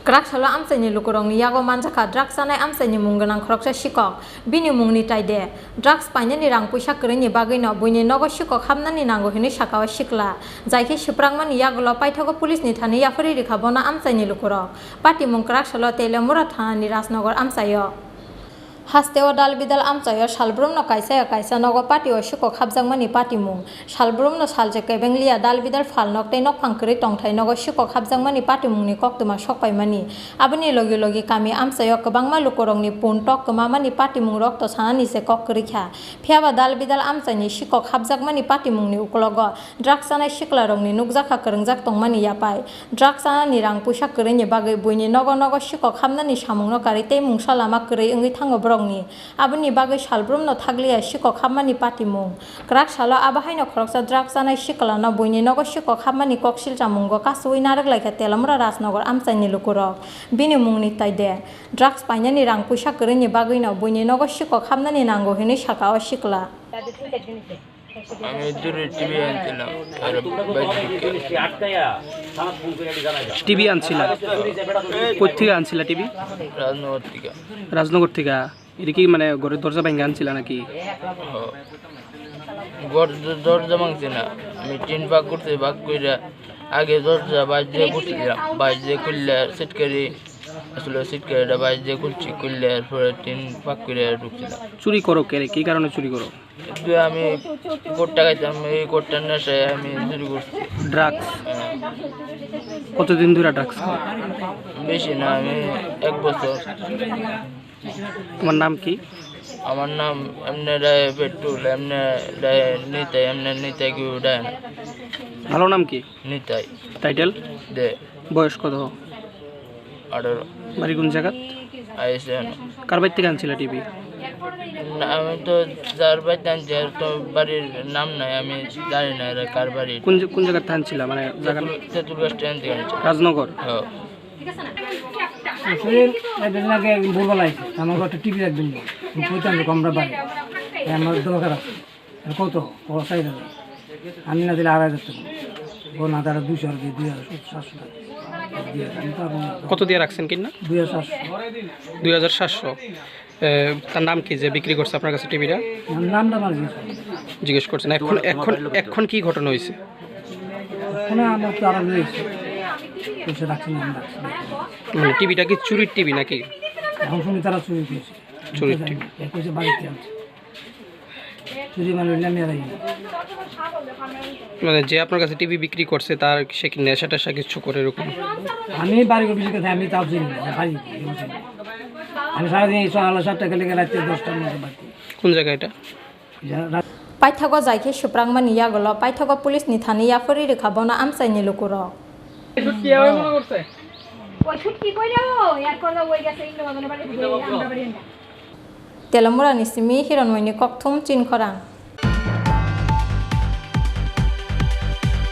Krak salo amsaini lukurong ni yago manjaka drugs sanai amsaini mungganang khoroksa sikok bini mungni taide drugs painani rang puisa kreni bagino buini nogo sikok hamnani nango hini sakawa sikla jaike siprangmani yagulo paithago police ni thani yafari rikhabona amsaini lukurok pati mung krak salo telemura thani rajnagar amsayo Hasteo dal bidal amchayo salbrum no kaisa nogo pati o shuko khabjangmani pati mung salbrum no salje kebenglia dal bidal phal nok tei nok phangkri tongthai nogo shuko khabjangmani pati mungni koktuma sokpaimani aboni logi kami amchayo kwbangma lukorongni puntok kmamani pati mung rokto sanani se kokrikha phiaba dal bidal amchaini shuko khabjakmani pati mungni uklogo drugs sanai siklarongni nukjakha kwrwngjak tongmani yapai drugs sanani rang puisa kwrwini bagui buini nogo shuko khamnani samungno kari tei mungsa lama kwrwi wngwi thango aboni bagui salbrum no thaglia sikok hamani pati mung krak salo abahaino khoroksa drugs sanai sikala no buini nogo sikok hamani koksil chamungo kasui narak laika telamra rajnagar amchaini lukurok bini mungni taide drugs painani rang puisa kwrwini bagui no buini nogo sikok hamnani nango hini sakao sikla আমি দূরে TV আনছিলাম আর TV আনছিলা কোথেকে আনছিলা TV Rajnagar থেকে এটা কি মানে ঘরের দরজা ভেঙে আনছিলা নাকি দরজা ভাঙছি না আমি টিন ভাগ করছি ভাগ করে আগে দরজা বাইর দিয়ে করছিলাম বাইর দিয়ে খুললে সিটকারি আসলে সিটকারিটা বাইর দিয়ে খুলছি খুললে এরপরে টিন ভাগ করে ঢুকছিলাম চুরি করো কে কি কারণে চুরি করো আমি কোটটা খাইতাম এই কোটটার নেশায় আমি চুরি করছি ড্রাগস কতদিন ধরে ড্রাগস খাও বেশি না আমি 1 বছর তোমার নাম কি আমার নাম এমনি রায় পেট্রোল এমনি রায় নিতাই কি উড়ায় না ভালো নাম কি নিতাই টাইটেল দে বয়স কত 18 বাড়ি কোন জায়গা আইসেন কার বাড়ি থেকে আনছিলা টিভি আমি তো যার বাড়িতে আনছি আর তো বাড়ির নাম নাই আমি জানি না এরা কার বাড়ি কোন জায়গাতে আনছিলা মানে জায়গা তেতুলগাছ ট্রেন থেকে আনছি রাজনগর হ্যাঁ আসলে একদিন আগে বলবার লাগছে আমার একটা টিভি একদিন কইতাম আমরা বাড়ি আমার দরকার আছে কত চাই আমি না দিলে 2,500 টাকা ও না তারা 200 আর 2,700 টাকা কত দিয়ে রাখছেন কিনা 2,700 তার নাম কি যে বিক্রি করছে আপনার কাছে টিভিটা নামটা আমার জিজ্ঞেস করছেন এখন কি ঘটনা হয়েছে এখন আমার তো আরাম হয়েছে পয়সা রাখছি না মানে টিভিটা কি চুরির টিভি নাকি এখন শুনি তারা চুরি করেছে চুরির টিভি পয়সা বাড়িতে আনছে চুরি মানে মানে যে আপনার কাছে টিভি বিক্রি করছে তার সে কি নেশা টেশা কিছু করে এরকম আমি বাড়ি বেশি কথা আমি তাও চিনি না বাড়ি আমি সারাদিন 7:30 গেলে রাত্রে 10টার মধ্যে বাড়ি কোন জায়গা এটা paithago jaike suprangmani yagulo paithago police ni thani yafari rikhabona amchaini lukurok telamura ni simi hiranmoini kokthum chinkhorang